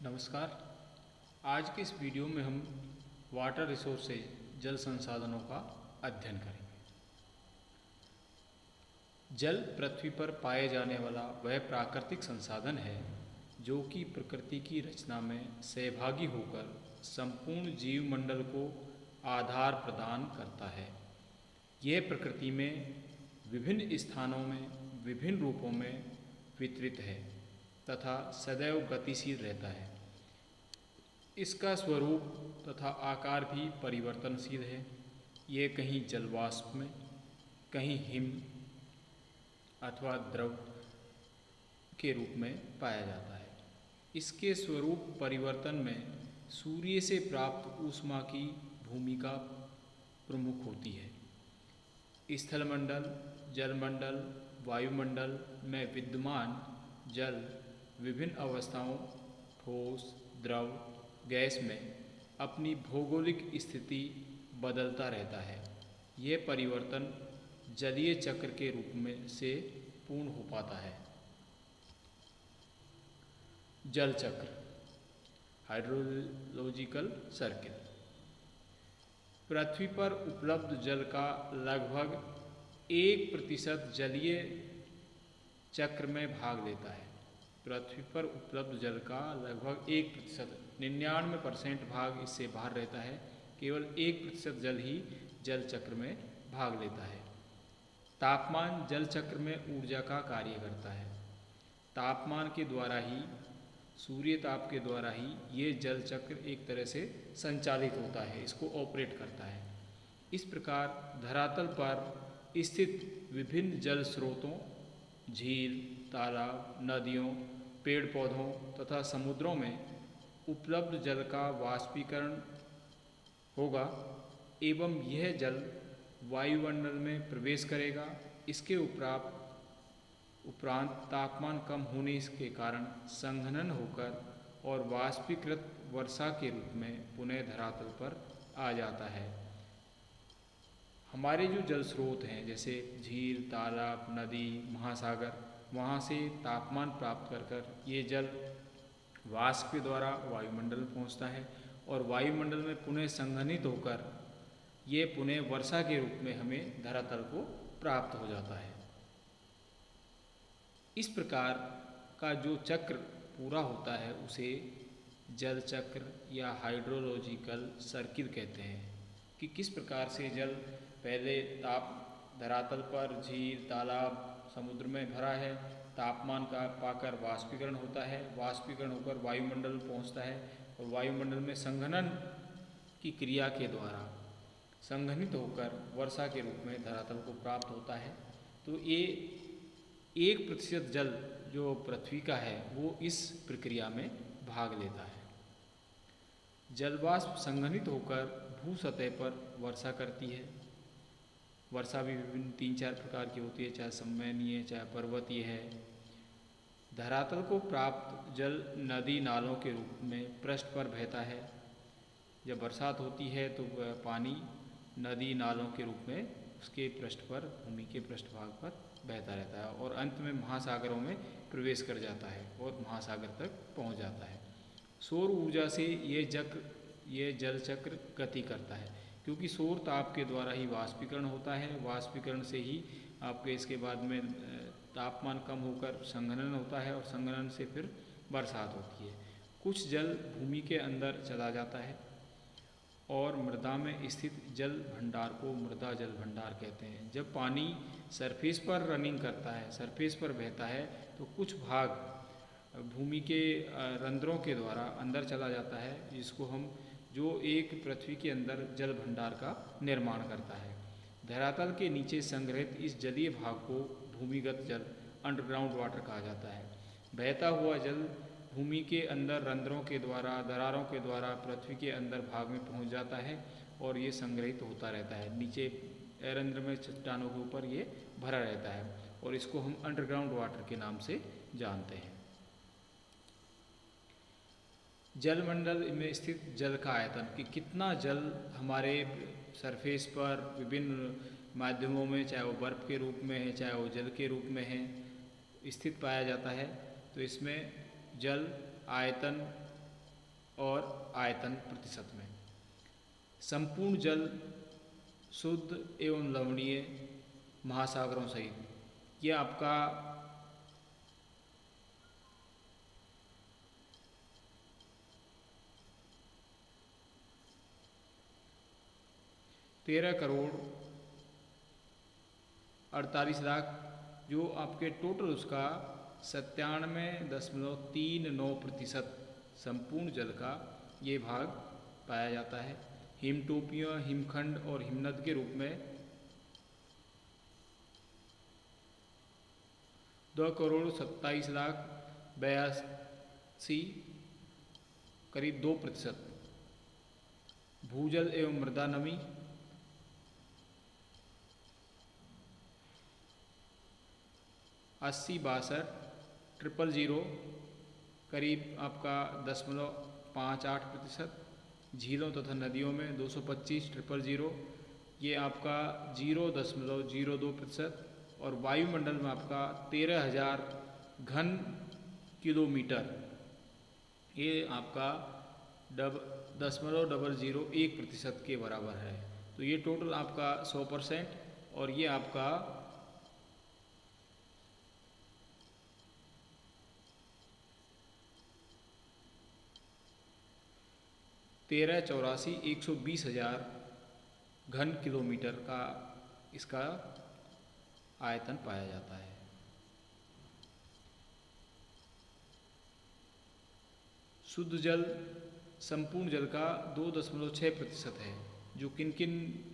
नमस्कार। आज के इस वीडियो में हम वाटर रिसोर्स से जल संसाधनों का अध्ययन करेंगे। जल पृथ्वी पर पाए जाने वाला वह प्राकृतिक संसाधन है जो कि प्रकृति की रचना में सहभागी होकर संपूर्ण जीव मंडल को आधार प्रदान करता है। यह प्रकृति में विभिन्न स्थानों में विभिन्न रूपों में वितरित है तथा सदैव गतिशील रहता है। इसका स्वरूप तथा आकार भी परिवर्तनशील है। ये कहीं जलवाष्प में, कहीं हिम अथवा द्रव के रूप में पाया जाता है। इसके स्वरूप परिवर्तन में सूर्य से प्राप्त ऊष्मा की भूमिका प्रमुख होती है। स्थलमंडल, जलमंडल, वायुमंडल में विद्यमान जल विभिन्न अवस्थाओं ठोस, द्रव, गैस में अपनी भौगोलिक स्थिति बदलता रहता है। यह परिवर्तन जलीय चक्र के रूप में से पूर्ण हो पाता है। जल चक्र, हाइड्रोलॉजिकल सर्किल, पृथ्वी पर उपलब्ध जल का लगभग 1% जलीय चक्र में भाग लेता है। पृथ्वी पर उपलब्ध जल का लगभग 1%, 99% भाग इससे बाहर रहता है। केवल 1% जल ही जल चक्र में भाग लेता है। तापमान जल चक्र में ऊर्जा का कार्य करता है। तापमान के द्वारा ही, सूर्य ताप के द्वारा ही ये जल चक्र एक तरह से संचालित होता है, इसको ऑपरेट करता है। इस प्रकार धरातल पर स्थित विभिन्न जल स्रोतों, झील, तालाब, नदियों, पेड़ पौधों तथा समुद्रों में उपलब्ध जल का वाष्पीकरण होगा एवं यह जल वायुमंडल में प्रवेश करेगा। इसके उपरांत तापमान कम होने के कारण संघनन होकर और वाष्पीकृत वर्षा के रूप में पुनः धरातल पर आ जाता है। हमारे जो जल स्रोत हैं जैसे झील, तालाब, नदी, महासागर, वहाँ से तापमान प्राप्त कर ये जल वाष्प के द्वारा वायुमंडल में पहुँचता है और वायुमंडल में पुनः संघनित होकर ये पुनः वर्षा के रूप में हमें धरातल को प्राप्त हो जाता है। इस प्रकार का जो चक्र पूरा होता है उसे जल चक्र या हाइड्रोलॉजिकल सर्किल कहते हैं कि किस प्रकार से जल पहले धरातल पर झील, तालाब, समुद्र में भरा है, तापमान का पाकर वाष्पीकरण होता है, वाष्पीकरण होकर वायुमंडल पहुंचता है और वायुमंडल में संघनन की क्रिया के द्वारा संघनित होकर वर्षा के रूप में धरातल को प्राप्त होता है। तो ये 1% जल जो पृथ्वी का है वो इस प्रक्रिया में भाग लेता है। जलवाष्प संघनित होकर भू सतह पर वर्षा करती है। वर्षा भी विभिन्न 3-4 प्रकार की होती है, चाहे संवहनीय, चाहे पर्वतीय है। धरातल को प्राप्त जल नदी नालों के रूप में पृष्ठ पर बहता है। जब बरसात होती है तो पानी नदी नालों के रूप में उसके पृष्ठ पर, भूमि के पृष्ठभाग पर बहता रहता है और अंत में महासागरों में प्रवेश कर जाता है और महासागर तक पहुंच जाता है। सौर ऊर्जा से ये जल चक्र गति करता है क्योंकि सौर ताप के द्वारा ही वाष्पीकरण होता है। वाष्पीकरण से ही आपके इसके बाद में तापमान कम होकर संघनन होता है और संघनन से फिर बरसात होती है। कुछ जल भूमि के अंदर चला जाता है और मृदा में स्थित जल भंडार को मृदा जल भंडार कहते हैं। जब पानी सरफेस पर रनिंग करता है, सरफेस पर बहता है, तो कुछ भाग भूमि के रंध्रों के द्वारा अंदर चला जाता है, जिसको हम जो एक पृथ्वी के अंदर जल भंडार का निर्माण करता है। धरातल के नीचे संग्रहित इस जलीय भाग को भूमिगत जल, अंडरग्राउंड वाटर कहा जाता है। बहता हुआ जल भूमि के अंदर रंध्रों के द्वारा, दरारों के द्वारा पृथ्वी के अंदर भाग में पहुंच जाता है और ये संग्रहित होता रहता है। नीचे रंध्र में, चट्टानों के ऊपर ये भरा रहता है और इसको हम अंडरग्राउंड वाटर के नाम से जानते हैं। जलमंडल में स्थित जल का आयतन कि कितना जल हमारे सरफेस पर विभिन्न माध्यमों में, चाहे वो बर्फ़ के रूप में है, चाहे वो जल के रूप में है, स्थित पाया जाता है। तो इसमें जल आयतन और आयतन प्रतिशत में। संपूर्ण जल शुद्ध एवं लवणीय महासागरों सहित ये आपका 13,48,00,000 जो आपके टोटल उसका 97.39% संपूर्ण जल का ये भाग पाया जाता है। हिमटोपियों, हिमखंड और हिमनद के रूप में 2,27,82,082 करीब 2%। भूजल एवं मृदा नमी 80,62,000 करीब आपका 10.58%। झीलों तथा नदियों में 225,000 ये आपका 0.02%। और वायुमंडल में आपका 13,000 घन किलोमीटर ये आपका 0.001% के बराबर है। तो ये टोटल आपका 100% और ये आपका 1,20,000 घन किलोमीटर का इसका आयतन पाया जाता है। शुद्ध जल संपूर्ण जल का 2.6% है, जो किन किन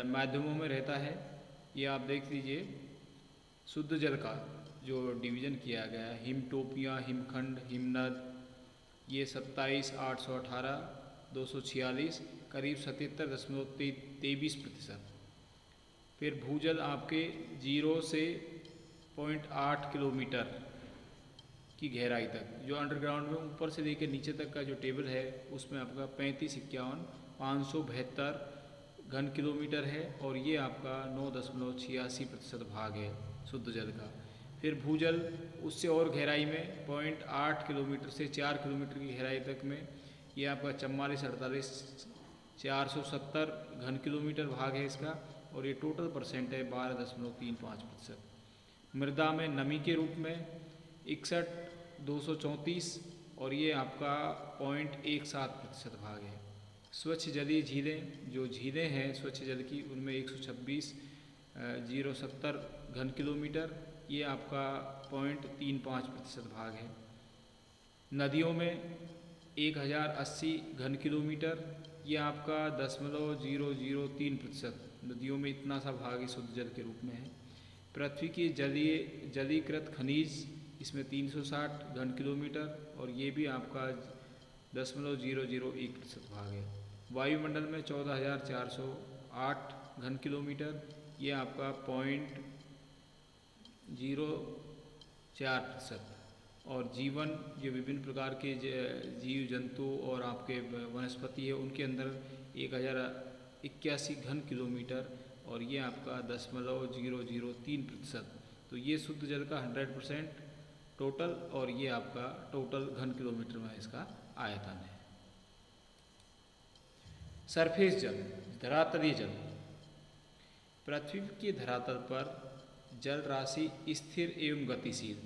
माध्यमों में रहता है ये आप देख लीजिए। शुद्ध जल का जो डिवीज़न किया गया है, हिमटोपियाँ, हिमखंड, हिमनद ये 27,818, 246 करीब 77.23%। फिर भूजल आपके 0 से 0.8 किलोमीटर की गहराई तक, जो अंडरग्राउंड में ऊपर से लेकर नीचे तक का जो टेबल है उसमें आपका 35,51,572 घन किलोमीटर है और ये आपका 9.86% भाग है शुद्ध जल का। फिर भूजल उससे और गहराई में 0.8 किलोमीटर से 4 किलोमीटर की गहराई तक में ये आपका 44,48,470 घन किलोमीटर भाग है इसका और ये टोटल परसेंट है 12.35%। मृदा में नमी के रूप में 61,234 और ये आपका 0.17% भाग है। स्वच्छ जलीय झीलें, जो झीलें हैं स्वच्छ जल की, उनमें 126,070 घन किलोमीटर ये आपका 0.35% भाग है। नदियों में 1,080 घन किलोमीटर ये आपका 10.003%। नदियों में इतना सा भाग ही शुद्ध जल के रूप में है। पृथ्वी की जलीकृत खनिज इसमें 360 घन किलोमीटर और ये भी आपका 10.001% भाग है। वायुमंडल में 14,408 घन किलोमीटर ये आपका 0.04%। और जीवन, जो विभिन्न प्रकार के जीव जंतु और आपके वनस्पति है उनके अंदर 1,081 घन किलोमीटर और ये आपका 10.003%। तो ये शुद्ध जल का 100% टोटल और ये आपका टोटल घन किलोमीटर में इसका आयतन है। सरफेस जल, धरातलीय जल। पृथ्वी के धरातल पर जल राशि स्थिर एवं गतिशील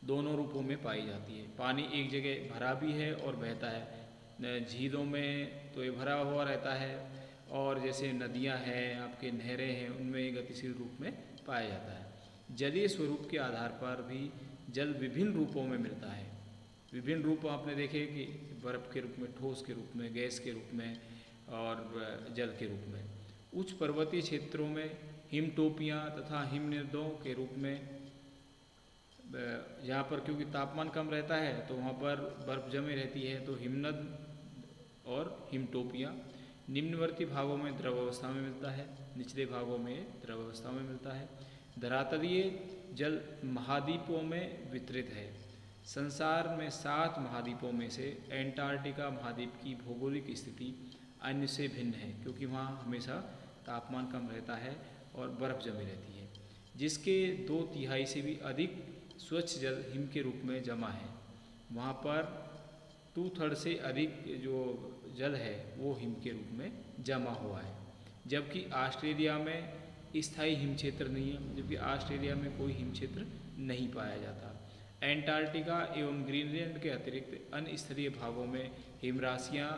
दोनों रूपों में पाई जाती है। पानी एक जगह भरा भी है और बहता है। झीलों में तो ये भरा हुआ रहता है और जैसे नदियां हैं, आपके नहरें हैं, उनमें गतिशील रूप में पाया जाता है। जलीय स्वरूप के आधार पर भी जल विभिन्न रूपों में मिलता है। विभिन्न रूप आपने देखे कि बर्फ़ के रूप में, ठोस के रूप में, गैस के रूप में और जल के रूप में। उच्च पर्वतीय क्षेत्रों में हिमटोपियाँ तथा हिमनदों के रूप में, यहाँ पर क्योंकि तापमान कम रहता है तो वहाँ पर बर्फ़ जमी रहती है, तो हिमनद और हिमटोपियाँ निम्नवर्ती भागों में द्रव अवस्था में मिलता है, निचले भागों में द्रव अवस्था में मिलता है। धरातलीय जल महाद्वीपों में वितरित है। संसार में 7 महाद्वीपों में से एंटार्क्टिका महाद्वीप की भौगोलिक स्थिति अन्य से भिन्न है, क्योंकि वहाँ हमेशा तापमान कम रहता है और बर्फ़ जमी रहती है, जिसके 2/3 से भी अधिक स्वच्छ जल हिम के रूप में जमा है। वहाँ पर 2/3 से अधिक जो जल है वो हिम के रूप में जमा हुआ है। जबकि ऑस्ट्रेलिया में स्थायी हिम क्षेत्र नहीं है, जबकि ऑस्ट्रेलिया में कोई हिम क्षेत्र नहीं पाया जाता। एंटार्क्टिका एवं ग्रीनलैंड के अतिरिक्त अन्य स्तरीय भागों में हिमराशियाँ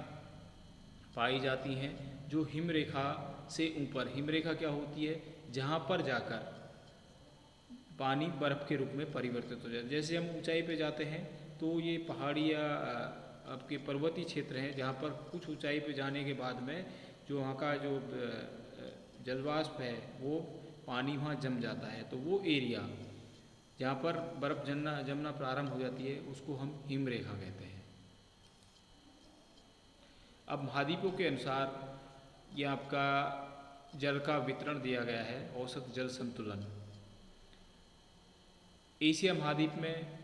पाई जाती हैं जो हिमरेखा से ऊपर, हिमरेखा क्या होती है, जहाँ पर जाकर पानी बर्फ़ के रूप में परिवर्तित हो जाता है। जैसे हम ऊंचाई पे जाते हैं तो ये पहाड़ी या आपके पर्वतीय क्षेत्र हैं जहाँ पर कुछ ऊंचाई पे जाने के बाद में जो वहाँ का जो जलवाष्प है वो पानी वहाँ जम जाता है, तो वो एरिया जहाँ पर बर्फ़ जमना प्रारंभ हो जाती है उसको हम हिमरेखा कहते हैं। अब महाद्वीपों के अनुसार ये आपका जल का वितरण दिया गया है, औसत जल संतुलन। एशिया महाद्वीप में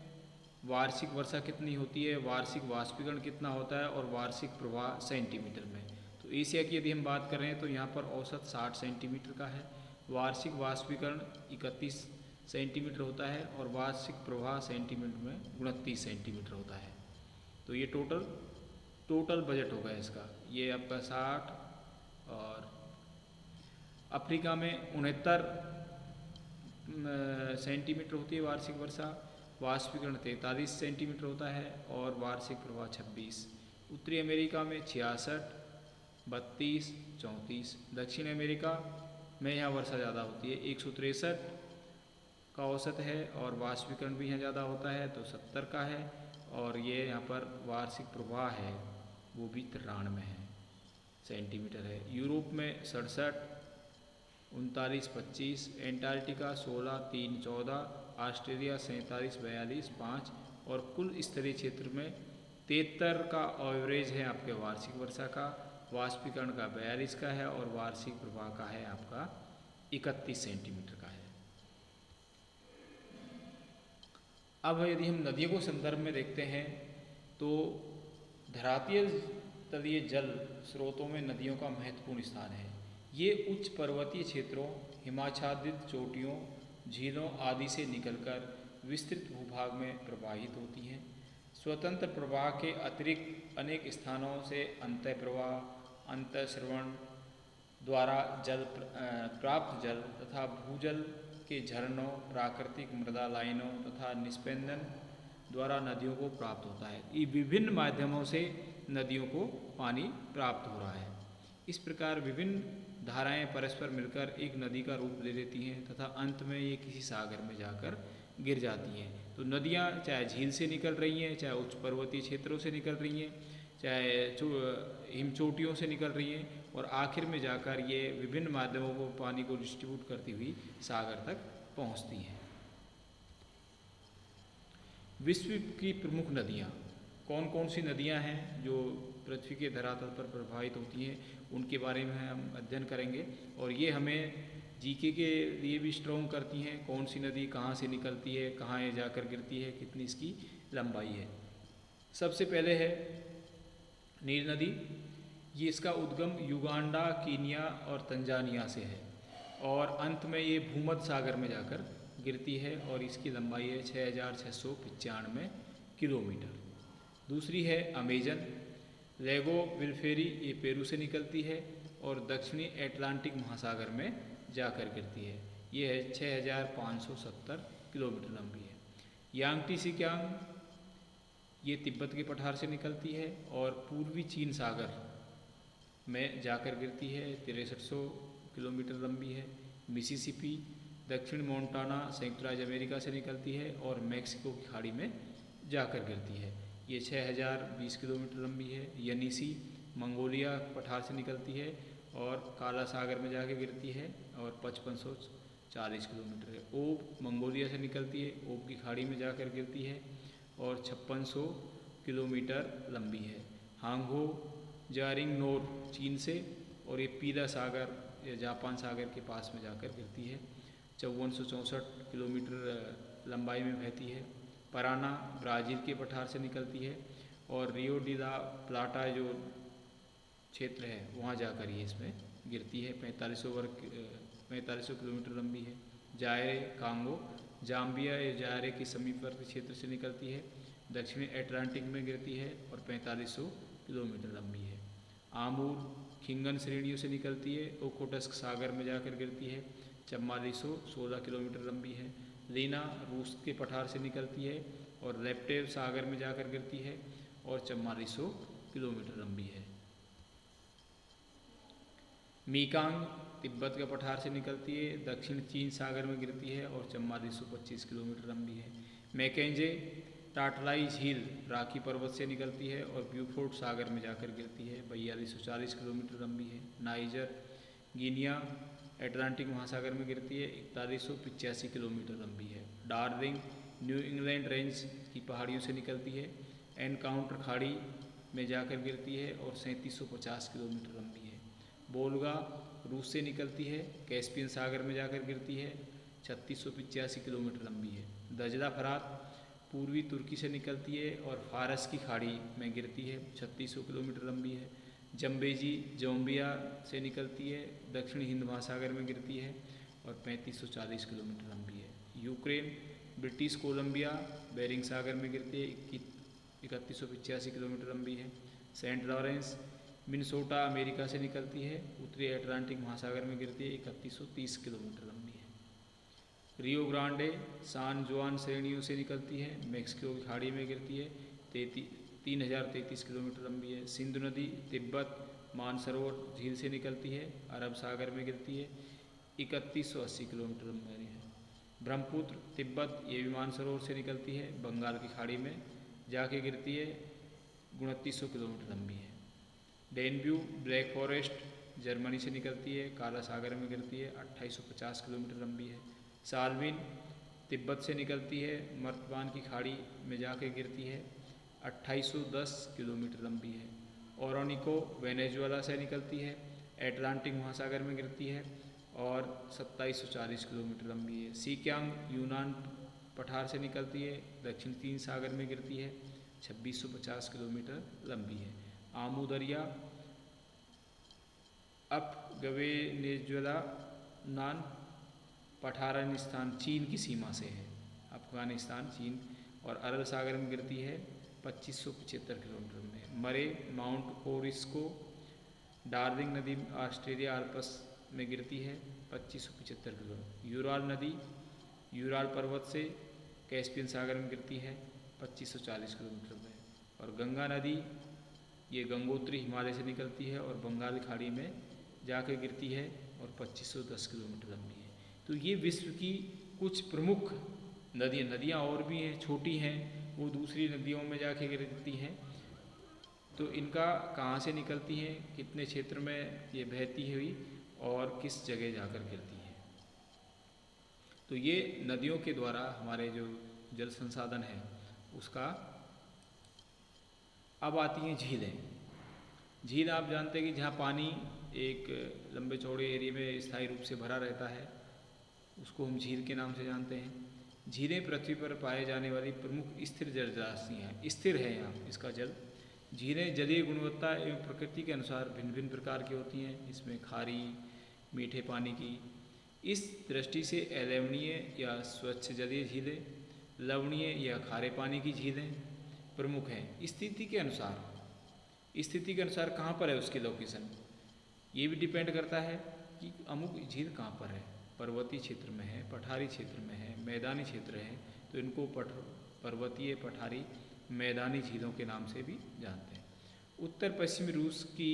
वार्षिक वर्षा कितनी होती है, वार्षिक वाष्पीकरण कितना होता है और वार्षिक प्रवाह सेंटीमीटर में। तो एशिया की यदि हम बात करें तो यहाँ पर औसत 60 सेंटीमीटर का है, वार्षिक वाष्पीकरण 31 सेंटीमीटर होता है और वार्षिक प्रवाह सेंटीमीटर में 29 सेंटीमीटर होता है। तो ये टोटल बजट होगा इसका, ये आपका 60। और अफ्रीका में 69 सेंटीमीटर होती है वार्षिक वर्षा, वाष्पीकरण 43 सेंटीमीटर होता है और वार्षिक प्रवाह 26। उत्तरी अमेरिका में 66, 32, 34। दक्षिण अमेरिका में यहाँ वर्षा ज़्यादा होती है, 163 का औसत है और वाष्पीकरण भी यहाँ ज़्यादा होता है तो 70 का है। और ये यहाँ पर वार्षिक प्रवाह है वो भी 93 सेंटीमीटर है। यूरोप में 67, 39, 25। एंटार्क्टिका 16, 3, 14। ऑस्ट्रेलिया 47, 42, 5। और कुल स्तरीय क्षेत्र में 73 का एवरेज है आपके वार्षिक वर्षा का, वाष्पीकरण का 42 का है और वार्षिक प्रवाह का है आपका 31 सेंटीमीटर का है। अब यदि हम नदियों को संदर्भ में देखते हैं तो धरातीय तलीय जल स्रोतों में नदियों का महत्वपूर्ण स्थान है। ये उच्च पर्वतीय क्षेत्रों, हिमाच्छादित चोटियों, झीलों आदि से निकलकर विस्तृत भूभाग में प्रवाहित होती हैं। स्वतंत्र प्रवाह के अतिरिक्त अनेक स्थानों से अंतःप्रवाह, अंतःस्रवण द्वारा प्राप्त जल तथा भूजल के झरनों, प्राकृतिक मृदा लाइनों तथा निस्पंदन द्वारा नदियों को प्राप्त होता है। ये विभिन्न माध्यमों से नदियों को पानी प्राप्त हो रहा है। इस प्रकार विभिन्न धाराएं परस्पर मिलकर एक नदी का रूप ले लेती हैं तथा अंत में ये किसी सागर में जाकर गिर जाती हैं। तो नदियाँ चाहे झील से निकल रही हैं, चाहे उच्च पर्वतीय क्षेत्रों से निकल रही हैं, चाहे हिमचोटियों से निकल रही हैं और आखिर में जाकर ये विभिन्न माध्यमों को पानी को डिस्ट्रीब्यूट करती हुई सागर तक पहुँचती हैं। विश्व की प्रमुख नदियाँ कौन कौन सी नदियाँ हैं जो पृथ्वी के धरातल पर प्रभावित होती हैं, उनके बारे में हम अध्ययन करेंगे और ये हमें जीके के लिए भी स्ट्रॉन्ग करती हैं। कौन सी नदी कहाँ से निकलती है, कहाँ ये जाकर गिरती है, कितनी इसकी लंबाई है। सबसे पहले है नील नदी। ये इसका उद्गम युगांडा, कीनिया और तंजानिया से है और अंत में ये भूमध्य सागर में जाकर गिरती है और इसकी लंबाई है 6695 किलोमीटर। दूसरी है अमेजन। लेगो विल्फेरी, ये पेरू से निकलती है और दक्षिणी अटलांटिक महासागर में जाकर गिरती है। ये है 6570 किलोमीटर लंबी है। यांगटी सिक्यांग, ये तिब्बत के पठार से निकलती है और पूर्वी चीन सागर में जाकर गिरती है, 6300 किलोमीटर लंबी है। मिसिसिपी, दक्षिण मोंटाना, संयुक्त राज्य अमेरिका से निकलती है और मैक्सिको की खाड़ी में जाकर गिरती है। ये 6020 किलोमीटर लंबी है। यनीसी, मंगोलिया पठार से निकलती है और काला सागर में जाकर गिरती है और 5540 किलोमीटर है। ओब मंगोलिया से निकलती है, ओब की खाड़ी में जाकर गिरती है और 5600 किलोमीटर लंबी है। हांगहो जारिंग नोर चीन से और ये पीला सागर या जापान सागर के पास में जाकर गिरती है, 5464 किलोमीटर लंबाई में बहती है। पराना ब्राज़ील के पठार से निकलती है और रियो डी ला प्लाटा जो क्षेत्र है वहाँ जाकर ये इसमें गिरती है, 4500 किलोमीटर लंबी है। जायरे कांगो जाम्बिया या जायरे के समीपवर्ती क्षेत्र से निकलती है दक्षिणी अटलांटिक में गिरती है और 4500 किलोमीटर लंबी है। आमूर खिंगन श्रेणियों से निकलती है, ओखोटस्क सागर में जाकर गिरती है, 4416 किलोमीटर लंबी है। लीना रूस के पठार से निकलती है और लेप्टेव सागर में जाकर गिरती है और 4400 किलोमीटर लंबी है। मीकांग तिब्बत के पठार से निकलती है, दक्षिण चीन सागर में गिरती है और 4425 किलोमीटर लंबी है। मैकेंजे टाटलाई झील राखी पर्वत से निकलती है और ब्यूफोर्ट सागर में जाकर गिरती है, 4240 किलोमीटर लंबी है। नाइजर गिनिया अटलांटिक महासागर में गिरती है, 4185 किलोमीटर लंबी है। डार्जिलिंग न्यू इंग्लैंड रेंज की पहाड़ियों से निकलती है, एनकाउंटर खाड़ी में जाकर गिरती है और 3750 किलोमीटर लंबी है। बोलगा रूस से निकलती है, कैस्पियन सागर में जाकर गिरती है, 3685 किलोमीटर लंबी है। दजला फरात पूर्वी तुर्की से निकलती है और फारस की खाड़ी में गिरती है, 3600 किलोमीटर लंबी है। जम्बेजी जोम्बिया से निकलती है, दक्षिण हिंद महासागर में गिरती है और 3540 किलोमीटर लंबी है। यूक्रेन ब्रिटिश कोलंबिया बेरिंग सागर में गिरती है, 3185 किलोमीटर लंबी है। सेंट लॉरेंस मिनेसोटा अमेरिका से निकलती है, उत्तरी अटलांटिक महासागर में गिरती है, 3130 किलोमीटर लंबी है। रियो ग्रांडे सान जुआन श्रेणियों से निकलती है, मेक्सिको की खाड़ी में गिरती है, 3033 किलोमीटर लंबी है। सिंधु नदी तिब्बत मानसरोवर झील से निकलती है, अरब सागर में गिरती है, 3180 किलोमीटर लंबी है। ब्रह्मपुत्र तिब्बत ये भी मानसरोवर से निकलती है, बंगाल की खाड़ी में जाके गिरती है, 2900 किलोमीटर लंबी है। डेनब्यू ब्लैक फॉरेस्ट जर्मनी से निकलती है, काला सागर में गिरती है, 2850 किलोमीटर लंबी है। साल्विन तिब्बत से निकलती है, मर्तबान की खाड़ी में जाके गिरती है, 2810 किलोमीटर लंबी है। ओरोनिको वेनेजुएला से निकलती है, अटलांटिक महासागर में गिरती है और 2740 किलोमीटर लंबी है। सीक्यांग यूनान पठार से निकलती है, दक्षिण चीन सागर में गिरती है, 2650 किलोमीटर लंबी है। आमू दरिया अफगवेनेजुएला नान पठारानिस्तान चीन की सीमा से है, अफगानिस्तान चीन और अरब सागर में गिरती है, 2575 किलोमीटर में। मरे माउंट कोरिस्को डार्जिलिंग नदी ऑस्ट्रेलिया आल्प्स में गिरती है, 2575 किलोमीटर। यूराल नदी यूराल पर्वत से कैस्पियन सागर में गिरती है, 2540 किलोमीटर में। और गंगा नदी ये गंगोत्री हिमालय से निकलती है और बंगाल खाड़ी में जाकर गिरती है और 2510 किलोमीटर लंबी है। तो ये विश्व की कुछ प्रमुख नदियाँ और भी हैं, छोटी हैं, वो दूसरी नदियों में जाके गिरती हैं। तो इनका कहाँ से निकलती हैं, कितने क्षेत्र में ये बहती हुई और किस जगह जाकर गिरती हैं। तो ये नदियों के द्वारा हमारे जो जल संसाधन है उसका। अब आती हैं झीलें। झील आप जानते हैं कि जहाँ पानी एक लंबे चौड़े एरिया में स्थायी रूप से भरा रहता है उसको हम झील के नाम से जानते हैं। झीलें पृथ्वी पर पाए जाने वाली प्रमुख स्थिर जलराशि हैं, स्थिर है यहाँ इसका जल। झीलें जलीय गुणवत्ता एवं प्रकृति के अनुसार भिन्न भिन्न प्रकार की होती हैं, इसमें खारी मीठे पानी की। इस दृष्टि से अलवणीय या स्वच्छ जलीय झीलें, लवणीय या खारे पानी की झीलें प्रमुख हैं। स्थिति के अनुसार कहाँ पर है उसकी लोकेशन, ये भी डिपेंड करता है कि अमुक झील कहाँ पर है। पर्वतीय क्षेत्र में है, पठारी क्षेत्र में है, मैदानी क्षेत्र है, तो इनको पर्वतीय पठारी मैदानी झीलों के नाम से भी जानते हैं। उत्तर पश्चिमी रूस की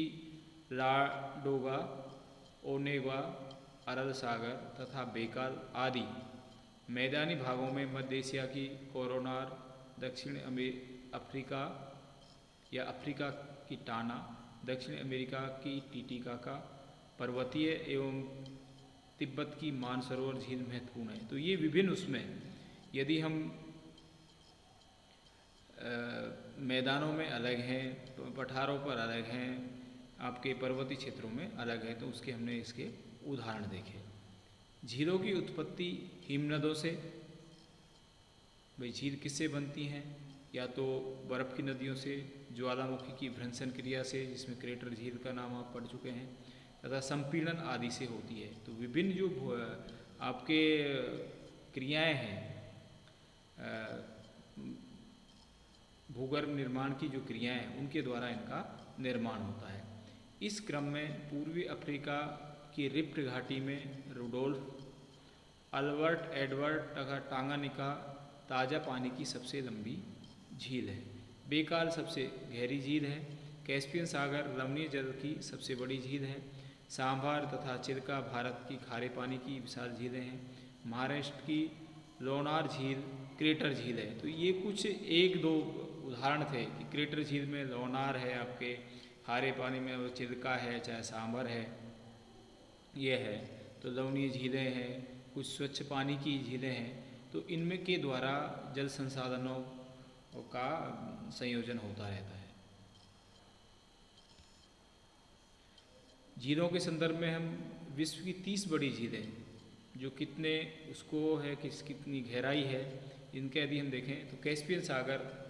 लाडोगा, ओनेगा, अरल सागर तथा बेकाल आदि मैदानी भागों में, मध्य एशिया की कोरोनार, दक्षिण अफ्रीका या अफ्रीका की टाना, दक्षिण अमेरिका की टीटीकाका, पर्वतीय एवं तिब्बत की मानसरोवर झील महत्वपूर्ण है। तो ये विभिन्न उसमें यदि हम मैदानों में अलग हैं, पठारों पर अलग हैं, आपके पर्वतीय क्षेत्रों में अलग है, तो उसके हमने इसके उदाहरण देखे। झीलों की उत्पत्ति हिमनदों से। भाई झील किससे बनती हैं? या तो बर्फ़ की नदियों से, ज्वालामुखी की भ्रंशन क्रिया से, जिसमें क्रेटर झील का नाम आप पढ़ चुके हैं, तथा संपीड़न आदि से होती है। तो विभिन्न जो आपके क्रियाएं हैं भूगर्भ निर्माण की जो क्रियाएं हैं उनके द्वारा इनका निर्माण होता है। इस क्रम में पूर्वी अफ्रीका की रिफ्ट घाटी में रुडोल्फ, अल्बर्ट एडवर्ड तथा टांगानिका ताज़ा पानी की सबसे लंबी झील है। बेकाल सबसे गहरी झील है। कैस्पियन सागर लवणीय जल की सबसे बड़ी झील है। सांभार तथा चिल्का भारत की खारे पानी की विशाल झीलें हैं। महाराष्ट्र की लोनार झील क्रेटर झील है। तो ये कुछ एक दो उदाहरण थे कि क्रेटर झील में लोनार है, आपके खारे पानी में वो चिल्का है, चाहे सांभर है, ये है। तो लवणीय झीलें हैं, कुछ स्वच्छ पानी की झीलें हैं। तो इनमें के द्वारा जल संसाधनों का संयोजन होता रहता है। झीलों के संदर्भ में हम विश्व की 30 बड़ी झीलें जो कितने उसको है कितनी गहराई है, इनके यदि हम देखें तो कैस्पियन सागर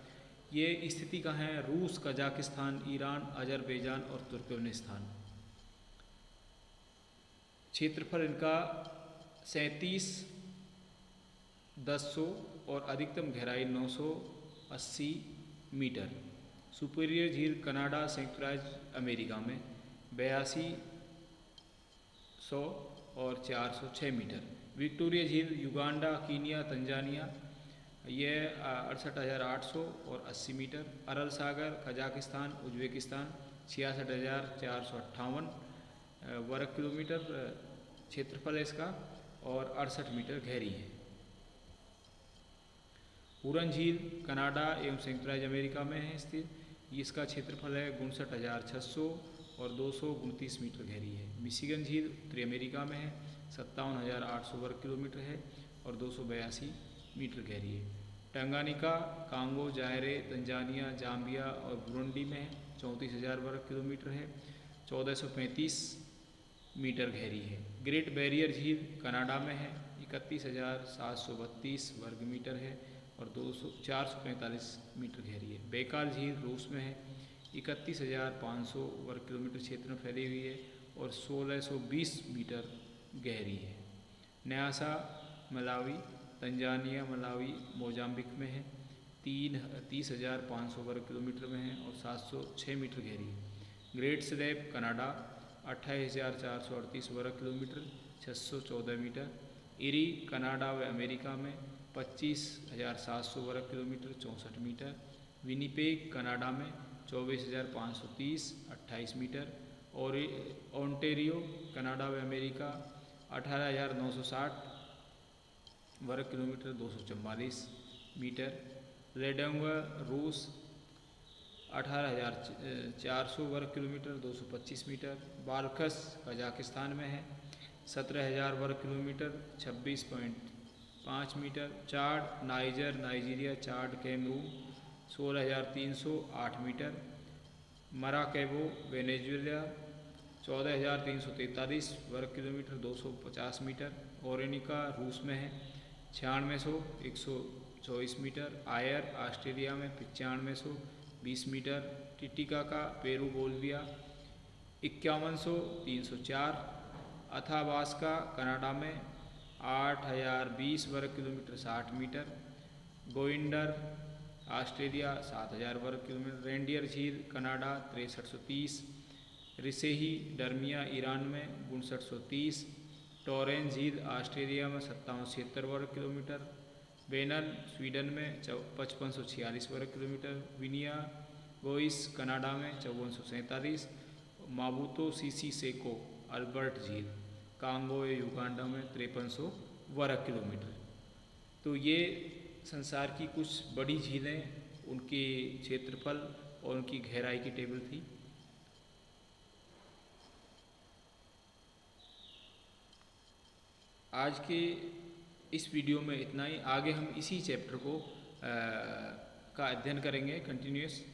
ये स्थिति कहाँ है? रूस, कजाकिस्तान, ईरान, अजरबैजान और तुर्कमेनिस्तान। क्षेत्रफल इनका 37,100 और अधिकतम गहराई 980 मीटर। सुपीरियर झील कनाडा, संयुक्त राज्य अमेरिका में 8200 और 406 मीटर। विक्टोरिया झील युगांडा, कीनिया, तंजानिया, ये 68,800 और 80 मीटर। अरल सागर कजाकिस्तान, उज्बेकिस्तान 66,458 वर्ग किलोमीटर क्षेत्रफल है इसका और 68 मीटर गहरी है। हुरन झील कनाडा एवं संयुक्त राज्य अमेरिका में है स्थित। इसका क्षेत्रफल है 59,600 और 229 मीटर गहरी है। मिशिगन झील उत्तरी अमेरिका में है, 57,800 वर्ग किलोमीटर है और 282 मीटर गहरी है। टंगानिका कांगो, जायरे, तंजानिया, जाम्बिया और बुरुंडी में है, 34,000 वर्ग किलोमीटर है, 1435 मीटर गहरी है। ग्रेट बैरियर झील कनाडा में है, 31,732 वर्ग मीटर है और 445 मीटर गहरी है। बैकाल झील रूस में है, 31,500 वर्ग किलोमीटर क्षेत्र में फैली हुई है और 1620 मीटर गहरी है। Nyasa Malawi, Tanzania, Malawi, Mozambique में है, 30,500 वर्ग किलोमीटर में है और 706 मीटर गहरी है। ग्रेट स्लैब कनाडा 28,438 वर्ग किलोमीटर, 614 मीटर। इरी कनाडा व अमेरिका में 25,700 वर्ग किलोमीटर, 64 मीटर। विनिपेग कनाडा में 24,530, 28 मीटर। और ओंटेरियो कनाडा व अमेरिका 18,960 वर्ग किलोमीटर, 244 मीटर। रेडंगर रूस 18,400 वर्ग किलोमीटर, 225 मीटर। बाल्खस कजाकिस्तान में है, 17,000 वर्ग किलोमीटर, 26.5 मीटर। चाड नाइजर नाइजीरिया, चाड कैमरून 16,308 मीटर। मराकेबो वेनेजुएला 14,343 वर्ग किलोमीटर, 250 मीटर। ओरेनिका रूस में है, 9600, 124 मीटर। आयर ऑस्ट्रेलिया में 9500, 20 metre. Titicaca Peru Bolivia 5100, 304। Athabasca Canada में 8,020 वर्ग किलोमीटर, 60 मीटर। गोइंडर ऑस्ट्रेलिया 7,000 वर्ग किलोमीटर। रेंडियर झील कनाडा 6330। रिसेही डर्मिया ईरान में 5930। टोरेन झील ऑस्ट्रेलिया में 5776 वर्ग किलोमीटर। बेनल स्वीडन में 5546 वर्ग किलोमीटर। विनिया गोइस कनाडा में 5447। माबूतो सीसी सेको अल्बर्ट झील कांगो युगांडा में 5300 वर्ग किलोमीटर। तो ये संसार की कुछ बड़ी झीलें, उनके क्षेत्रफल और उनकी गहराई की टेबल थी। आज के इस वीडियो में इतना ही। आगे हम इसी चैप्टर को का अध्ययन करेंगे continuous.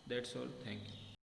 That's all, thank you.